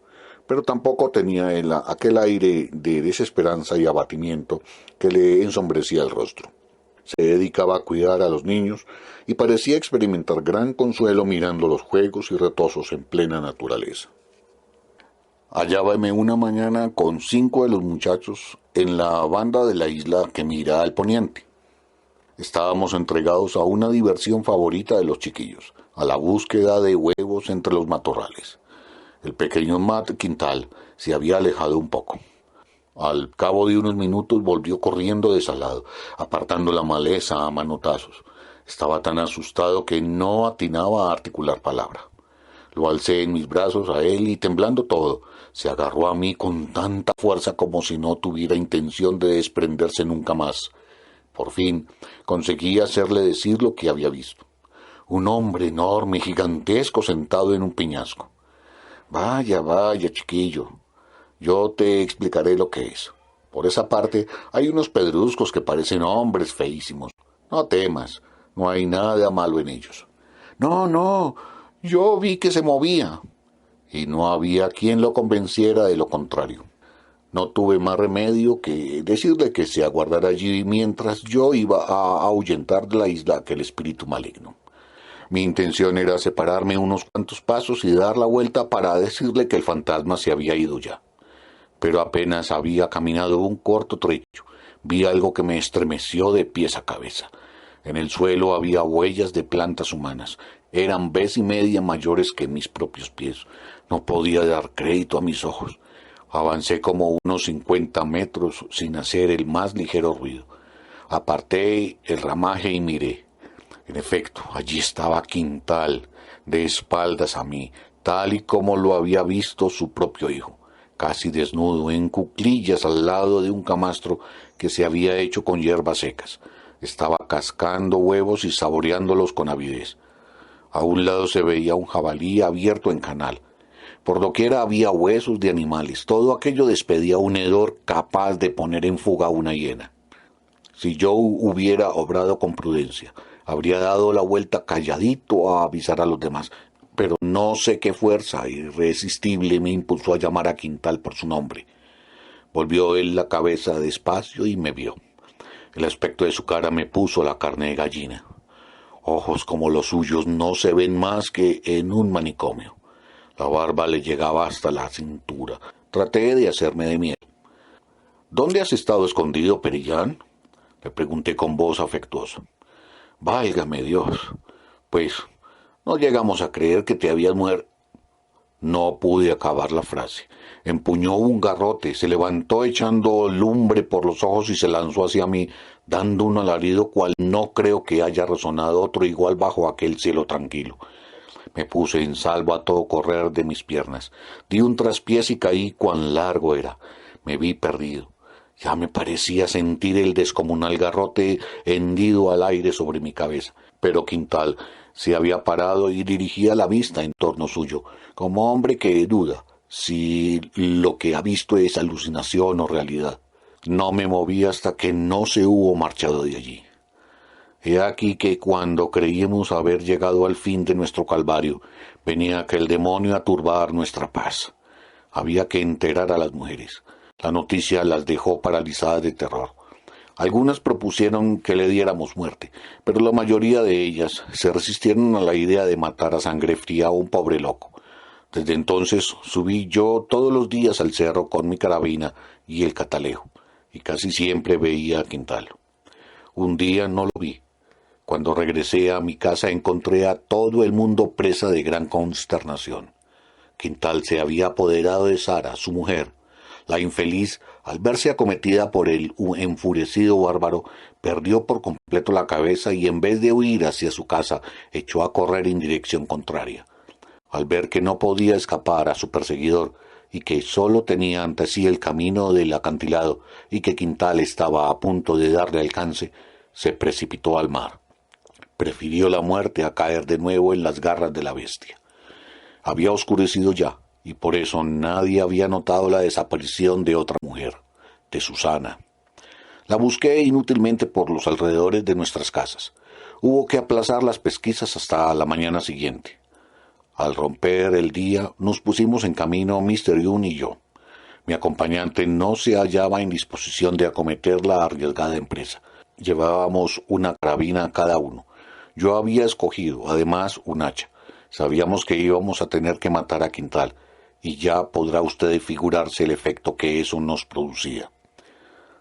pero tampoco tenía aquel aire de desesperanza y abatimiento que le ensombrecía el rostro. Se dedicaba a cuidar a los niños y parecía experimentar gran consuelo mirando los juegos y retozos en plena naturaleza. Hallábame una mañana con 5 de los muchachos en la banda de la isla que mira al poniente. Estábamos entregados a una diversión favorita de los chiquillos, a la búsqueda de huevos entre los matorrales. El pequeño Matt Quintal se había alejado un poco. Al cabo de unos minutos volvió corriendo desalado, apartando la maleza a manotazos. Estaba tan asustado que no atinaba a articular palabra. Lo alcé en mis brazos a él y, temblando todo, se agarró a mí con tanta fuerza como si no tuviera intención de desprenderse nunca más. Por fin conseguí hacerle decir lo que había visto. Un hombre enorme, gigantesco, sentado en un peñasco. Vaya, vaya, chiquillo, yo te explicaré lo que es. Por esa parte hay unos pedruscos que parecen hombres feísimos. No temas, no hay nada malo en ellos. No, no, yo vi que se movía. Y no había quien lo convenciera de lo contrario. No tuve más remedio que decirle que se aguardara allí mientras yo iba a ahuyentar de la isla aquel espíritu maligno. Mi intención era separarme unos cuantos pasos y dar la vuelta para decirle que el fantasma se había ido ya. Pero apenas había caminado un corto trecho, vi algo que me estremeció de pies a cabeza. En el suelo había huellas de plantas humanas. Eran vez y media mayores que mis propios pies. No podía dar crédito a mis ojos. Avancé como unos 50 metros sin hacer el más ligero ruido. Aparté el ramaje y miré. En efecto, allí estaba Quintal, de espaldas a mí, tal y como lo había visto su propio hijo, casi desnudo, en cuclillas al lado de un camastro que se había hecho con hierbas secas. Estaba cascando huevos y saboreándolos con avidez. A un lado se veía un jabalí abierto en canal. Por doquiera había huesos de animales. Todo aquello despedía un hedor capaz de poner en fuga a una hiena. Si yo hubiera obrado con prudencia, habría dado la vuelta calladito a avisar a los demás. Pero no sé qué fuerza irresistible me impulsó a llamar a Quintal por su nombre. Volvió él la cabeza despacio y me vio. El aspecto de su cara me puso la carne de gallina. Ojos como los suyos no se ven más que en un manicomio. La barba le llegaba hasta la cintura. Traté de hacerme de miel. ¿Dónde has estado escondido, Perillán?, le pregunté con voz afectuosa. Válgame Dios, pues no llegamos a creer que te habías muerto. No pude acabar la frase. Empuñó un garrote, se levantó echando lumbre por los ojos y se lanzó hacia mí, dando un alarido cual no creo que haya resonado otro igual bajo aquel cielo tranquilo. Me puse en salvo a todo correr de mis piernas. Di un traspiés y caí cuán largo era. Me vi perdido. Ya me parecía sentir el descomunal garrote hendido al aire sobre mi cabeza. Pero Quintal se había parado y dirigía la vista en torno suyo, como hombre que duda si lo que ha visto es alucinación o realidad. No me moví hasta que no se hubo marchado de allí. He aquí que cuando creíamos haber llegado al fin de nuestro calvario, venía aquel demonio a turbar nuestra paz. Había que enterar a las mujeres. La noticia las dejó paralizadas de terror. Algunas propusieron que le diéramos muerte, pero la mayoría de ellas se resistieron a la idea de matar a sangre fría a un pobre loco. Desde entonces subí yo todos los días al cerro con mi carabina y el catalejo, y casi siempre veía a Quintal. Un día no lo vi. Cuando regresé a mi casa encontré a todo el mundo presa de gran consternación. Quintal se había apoderado de Sara, su mujer. La infeliz, al verse acometida por el enfurecido bárbaro, perdió por completo la cabeza y en vez de huir hacia su casa, echó a correr en dirección contraria. Al ver que no podía escapar a su perseguidor y que sólo tenía ante sí el camino del acantilado y que Quintal estaba a punto de darle alcance, se precipitó al mar. Prefirió la muerte a caer de nuevo en las garras de la bestia. Había oscurecido ya, y por eso nadie había notado la desaparición de otra mujer, de Susana. La busqué inútilmente por los alrededores de nuestras casas. Hubo que aplazar las pesquisas hasta la mañana siguiente. Al romper el día, nos pusimos en camino Mr. Young y yo. Mi acompañante no se hallaba en disposición de acometer la arriesgada empresa. Llevábamos una carabina cada uno. Yo había escogido, además, un hacha. Sabíamos que íbamos a tener que matar a Quintal, y ya podrá usted figurarse el efecto que eso nos producía.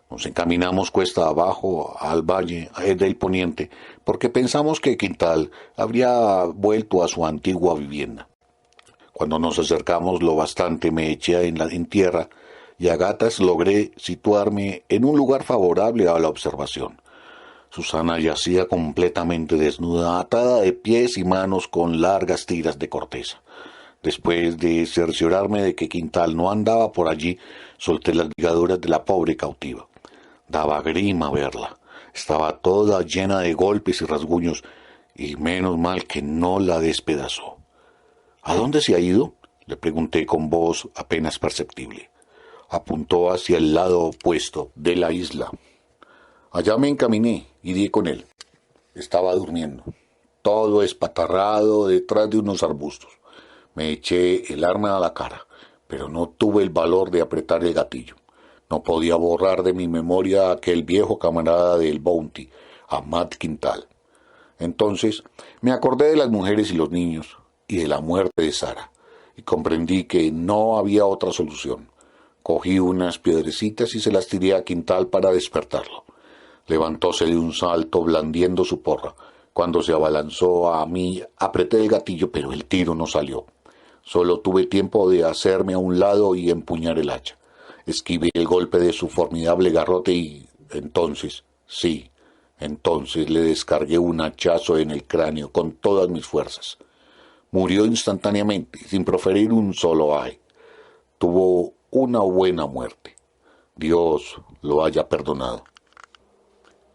Nos encaminamos cuesta abajo al valle del poniente, porque pensamos que Quintal habría vuelto a su antigua vivienda. Cuando nos acercamos lo bastante me eché en tierra, y a gatas logré situarme en un lugar favorable a la observación. Susana yacía completamente desnuda, atada de pies y manos con largas tiras de corteza. Después de cerciorarme de que Quintal no andaba por allí, solté las ligaduras de la pobre cautiva. Daba grima verla. Estaba toda llena de golpes y rasguños, y menos mal que no la despedazó. ¿A dónde se ha ido?, le pregunté con voz apenas perceptible. Apuntó hacia el lado opuesto de la isla. Allá me encaminé y di con él. Estaba durmiendo, todo espatarrado detrás de unos arbustos. Me eché el arma a la cara, pero no tuve el valor de apretar el gatillo. No podía borrar de mi memoria a aquel viejo camarada del Bounty, a Matt Quintal. Entonces me acordé de las mujeres y los niños, y de la muerte de Sara, y comprendí que no había otra solución. Cogí unas piedrecitas y se las tiré a Quintal para despertarlo. Levantóse de un salto blandiendo su porra. Cuando se abalanzó a mí, apreté el gatillo, pero el tiro no salió. Solo tuve tiempo de hacerme a un lado y empuñar el hacha. Esquivé el golpe de su formidable garrote y entonces le descargué un hachazo en el cráneo con todas mis fuerzas. Murió instantáneamente, sin proferir un solo ay. Tuvo una buena muerte. Dios lo haya perdonado.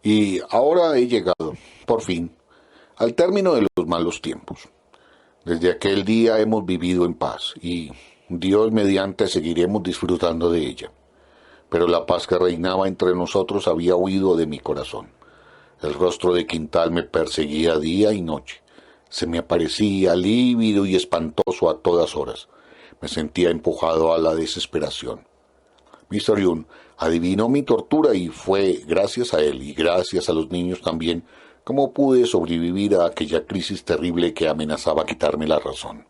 Y ahora he llegado, por fin, al término de los malos tiempos. Desde aquel día hemos vivido en paz y, Dios mediante, seguiremos disfrutando de ella. Pero la paz que reinaba entre nosotros había huido de mi corazón. El rostro de Quintal me perseguía día y noche. Se me aparecía lívido y espantoso a todas horas. Me sentía empujado a la desesperación. Mr. Young adivinó mi tortura y fue gracias a él y gracias a los niños también como pude sobrevivir a aquella crisis terrible que amenazaba quitarme la razón.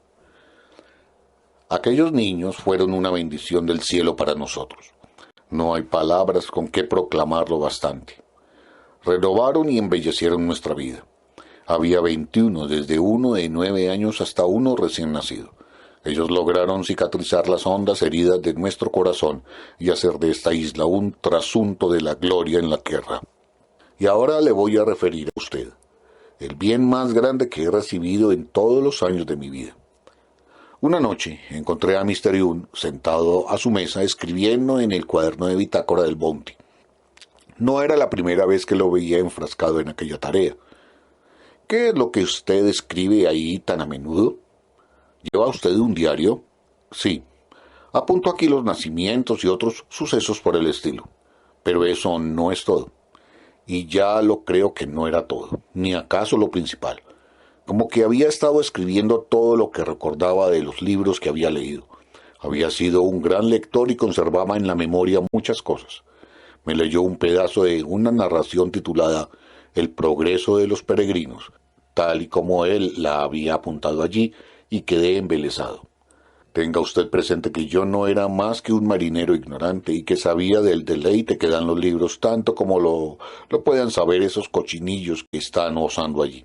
Aquellos niños fueron una bendición del cielo para nosotros. No hay palabras con que proclamarlo bastante. Renovaron y embellecieron nuestra vida. Había 21, desde uno de 9 años hasta uno recién nacido. Ellos lograron cicatrizar las hondas heridas de nuestro corazón y hacer de esta isla un trasunto de la gloria en la tierra. Y ahora le voy a referir a usted el bien más grande que he recibido en todos los años de mi vida. Una noche encontré a Mr. Young sentado a su mesa escribiendo en el cuaderno de bitácora del Bounty. No era la primera vez que lo veía enfrascado en aquella tarea. ¿Qué es lo que usted escribe ahí tan a menudo? ¿Lleva usted un diario? Sí. Apunto aquí los nacimientos y otros sucesos por el estilo. Pero eso no es todo. Y ya lo creo que no era todo, ni acaso lo principal. Como que había estado escribiendo todo lo que recordaba de los libros que había leído. Había sido un gran lector y conservaba en la memoria muchas cosas. Me leyó un pedazo de una narración titulada El progreso de los peregrinos, tal y como él la había apuntado allí, y quedé embelesado. Tenga usted presente que yo no era más que un marinero ignorante y que sabía del deleite que dan los libros tanto como lo puedan saber esos cochinillos que están osando allí.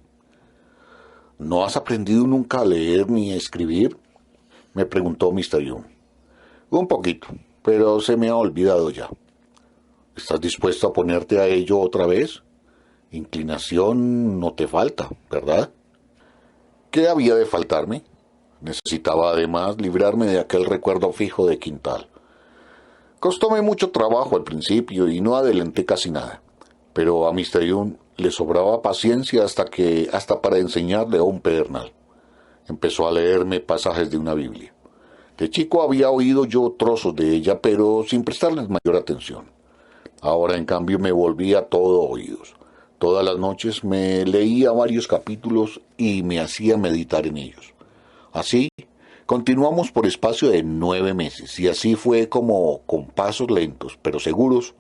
¿No has aprendido nunca a leer ni a escribir?, me preguntó Mr. Young. Un poquito, pero se me ha olvidado ya. ¿Estás dispuesto a ponerte a ello otra vez? Inclinación no te falta, ¿verdad? ¿Qué había de faltarme? Necesitaba además librarme de aquel recuerdo fijo de Quintal. Costóme mucho trabajo al principio y no adelanté casi nada, pero a Mr. Young le sobraba paciencia hasta para enseñarle a un pedernal. Empezó a leerme pasajes de una Biblia. De chico había oído yo trozos de ella, pero sin prestarles mayor atención. Ahora, en cambio, me volvía todo oídos. Todas las noches me leía varios capítulos y me hacía meditar en ellos. Así, continuamos por espacio de 9 meses, y así fue como, con pasos lentos, pero seguros,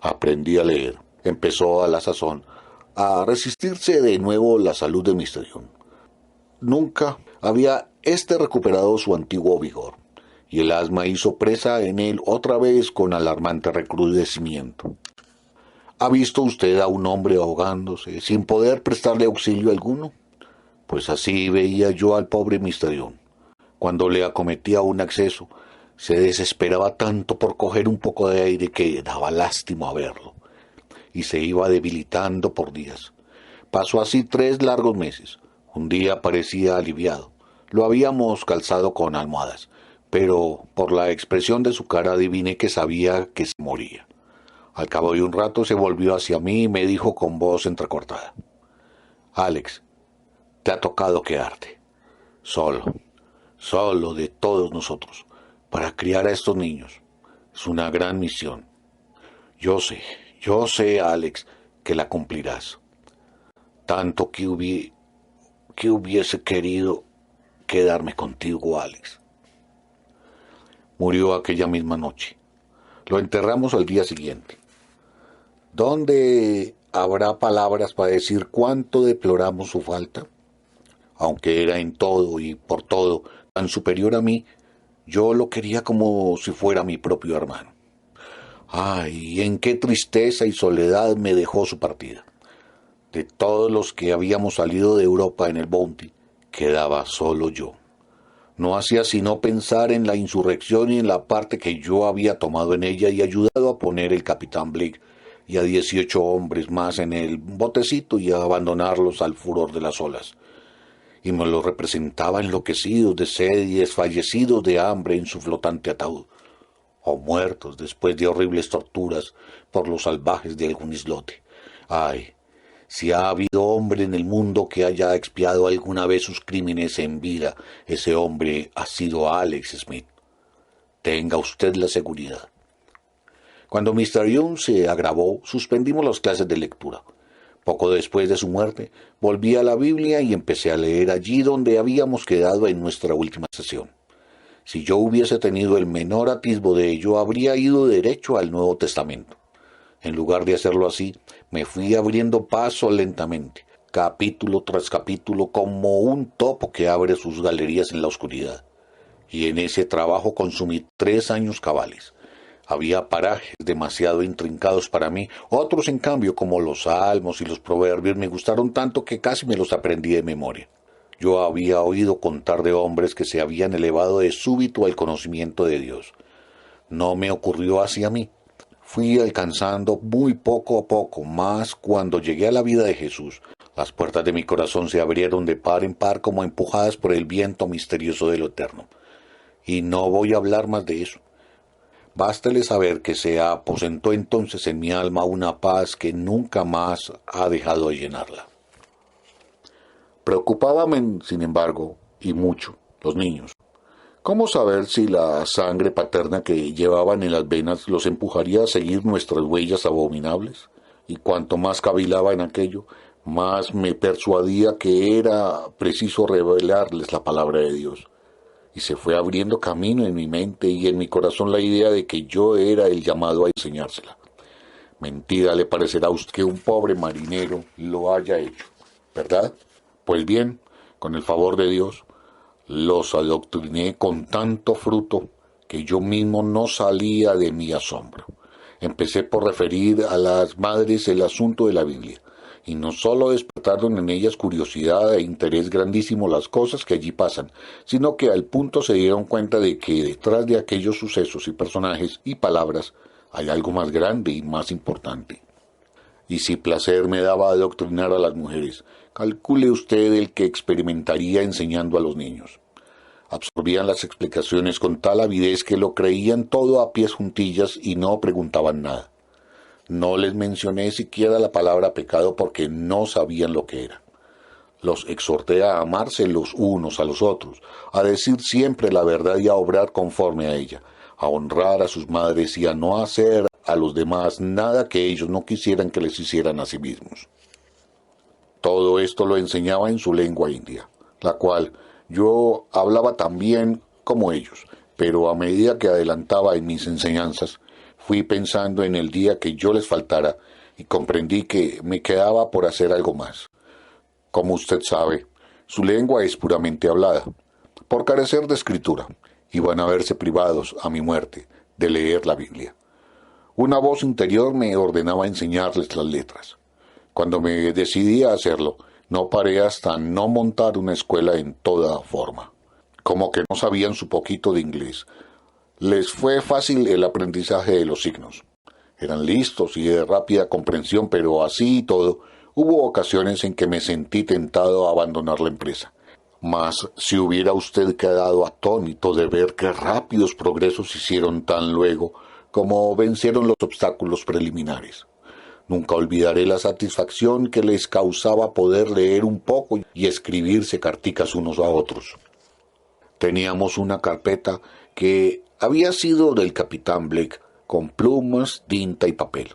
aprendí a leer. Empezó a la sazón a resistirse de nuevo la salud de Mr. Young. Nunca había recuperado su antiguo vigor, y el asma hizo presa en él otra vez con alarmante recrudecimiento. ¿Ha visto usted a un hombre ahogándose sin poder prestarle auxilio alguno? Pues así veía yo al pobre Mr. Young. Cuando le acometía un acceso, se desesperaba tanto por coger un poco de aire que daba lástima verlo, y se iba debilitando por días. Pasó así 3 largos meses. Un día parecía aliviado. Lo habíamos calzado con almohadas, pero por la expresión de su cara adiviné que sabía que se moría. Al cabo de un rato se volvió hacia mí y me dijo con voz entrecortada: Alex, te ha tocado quedarte. Solo de todos nosotros, para criar a estos niños. Es una gran misión. Yo sé, Alex, que la cumplirás. Tanto que hubiese querido quedarme contigo, Alex. Murió aquella misma noche. Lo enterramos al día siguiente. ¿Dónde habrá palabras para decir cuánto deploramos su falta? Aunque era en todo y por todo tan superior a mí, yo lo quería como si fuera mi propio hermano. Ay, en qué tristeza y soledad me dejó su partida. De todos los que habíamos salido de Europa en el Bounty, quedaba solo yo. No hacía sino pensar en la insurrección y en la parte que yo había tomado en ella y ayudado a poner el capitán Blake y a 18 hombres más en el botecito y a abandonarlos al furor de las olas. Y me los representaba enloquecidos de sed y desfallecidos de hambre en su flotante ataúd, o muertos después de horribles torturas por los salvajes de algún islote. Ay, si ha habido hombre en el mundo que haya expiado alguna vez sus crímenes en vida, ese hombre ha sido Alex Smith. Tenga usted la seguridad. Cuando Mr. Young se agravó, suspendimos las clases de lectura. Poco después de su muerte, volví a la Biblia y empecé a leer allí donde habíamos quedado en nuestra última sesión. Si yo hubiese tenido el menor atisbo de ello, habría ido derecho al Nuevo Testamento. En lugar de hacerlo así, me fui abriendo paso lentamente, capítulo tras capítulo, como un topo que abre sus galerías en la oscuridad. Y en ese trabajo consumí 3 años cabales. Había parajes demasiado intrincados para mí, otros en cambio, como los salmos y los proverbios, me gustaron tanto que casi me los aprendí de memoria. Yo había oído contar de hombres que se habían elevado de súbito al conocimiento de Dios. No me ocurrió así a mí. Fui alcanzando muy poco a poco, mas cuando llegué a la vida de Jesús, las puertas de mi corazón se abrieron de par en par como empujadas por el viento misterioso de lo eterno. Y no voy a hablar más de eso. Bástele saber que se aposentó entonces en mi alma una paz que nunca más ha dejado de llenarla. Preocupábame, sin embargo, y mucho, los niños. ¿Cómo saber si la sangre paterna que llevaban en las venas los empujaría a seguir nuestras huellas abominables? Y cuanto más cavilaba en aquello, más me persuadía que era preciso revelarles la palabra de Dios. Y se fue abriendo camino en mi mente y en mi corazón la idea de que yo era el llamado a enseñársela. Mentira le parecerá a usted que un pobre marinero lo haya hecho, ¿verdad? Pues bien, con el favor de Dios, los adoctriné con tanto fruto que yo mismo no salía de mi asombro. Empecé por referir a las madres el asunto de la Biblia, y no solo despertaron en ellas curiosidad e interés grandísimo las cosas que allí pasan, sino que al punto se dieron cuenta de que detrás de aquellos sucesos y personajes y palabras hay algo más grande y más importante. Y si placer me daba adoctrinar a las mujeres, calcule usted el que experimentaría enseñando a los niños. Absorbían las explicaciones con tal avidez que lo creían todo a pies juntillas y no preguntaban nada. No les mencioné siquiera la palabra pecado porque no sabían lo que era. Los exhorté a amarse los unos a los otros, a decir siempre la verdad y a obrar conforme a ella, a honrar a sus madres y a no hacer a los demás nada que ellos no quisieran que les hicieran a sí mismos. Todo esto lo enseñaba en su lengua india, la cual yo hablaba tan bien como ellos, pero a medida que adelantaba en mis enseñanzas, fui pensando en el día que yo les faltara y comprendí que me quedaba por hacer algo más. Como usted sabe, su lengua es puramente hablada. Por carecer de escritura, iban a verse privados, a mi muerte, de leer la Biblia. Una voz interior me ordenaba enseñarles las letras. Cuando me decidí a hacerlo, no paré hasta no montar una escuela en toda forma. Como que no sabían su poquito de inglés. Les fue fácil el aprendizaje de los signos. Eran listos y de rápida comprensión, pero así y todo, hubo ocasiones en que me sentí tentado a abandonar la empresa. Mas si hubiera usted quedado atónito de ver qué rápidos progresos hicieron tan luego como vencieron los obstáculos preliminares. Nunca olvidaré la satisfacción que les causaba poder leer un poco y escribirse carticas unos a otros. Teníamos una carpeta que había sido del capitán Blake, con plumas, tinta y papel.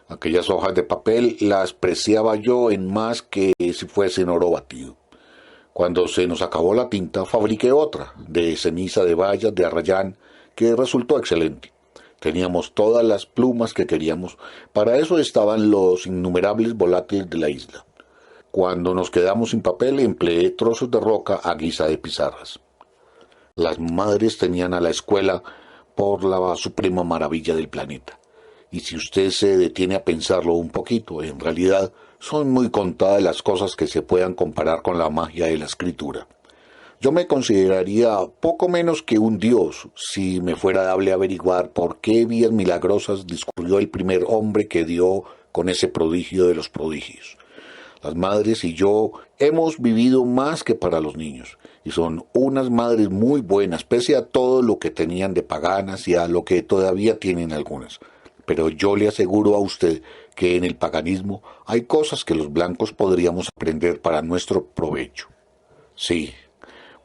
Aquellas hojas de papel las preciaba yo en más que si fuesen oro batido. Cuando se nos acabó la tinta, fabriqué otra, de ceniza de bayas de arrayán, que resultó excelente. Teníamos todas las plumas que queríamos. Para eso estaban los innumerables volátiles de la isla. Cuando nos quedamos sin papel, empleé trozos de roca a guisa de pizarras. Las madres tenían a la escuela por la suprema maravilla del planeta. Y si usted se detiene a pensarlo un poquito, en realidad son muy contadas las cosas que se puedan comparar con la magia de la escritura. Yo me consideraría poco menos que un dios si me fuera dable averiguar por qué vías milagrosas discurrió el primer hombre que dio con ese prodigio de los prodigios. Las madres y yo hemos vivido más que para los niños, y son unas madres muy buenas, pese a todo lo que tenían de paganas y a lo que todavía tienen algunas. Pero yo le aseguro a usted que en el paganismo hay cosas que los blancos podríamos aprender para nuestro provecho. Sí,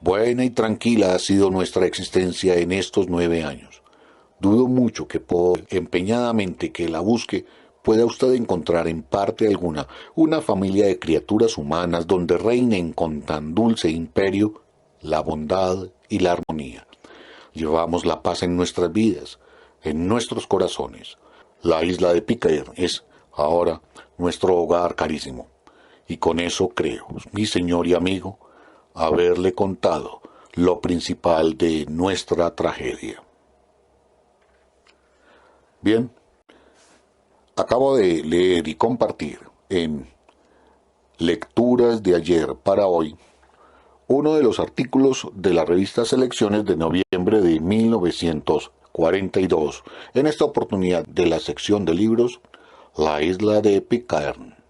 buena y tranquila ha sido nuestra existencia en estos 9 años. Dudo mucho que por empeñadamente que la busque, pueda usted encontrar en parte alguna una familia de criaturas humanas donde reinen con tan dulce imperio la bondad y la armonía. Llevamos la paz en nuestras vidas, en nuestros corazones. La isla de Pitcairn es ahora nuestro hogar carísimo. Y con eso creo, mi señor y amigo, haberle contado lo principal de nuestra tragedia. Bien, acabo de leer y compartir en Lecturas de ayer para hoy uno de los artículos de la revista Selecciones de noviembre de 1942, en esta oportunidad de la sección de libros La isla de Pitcairn.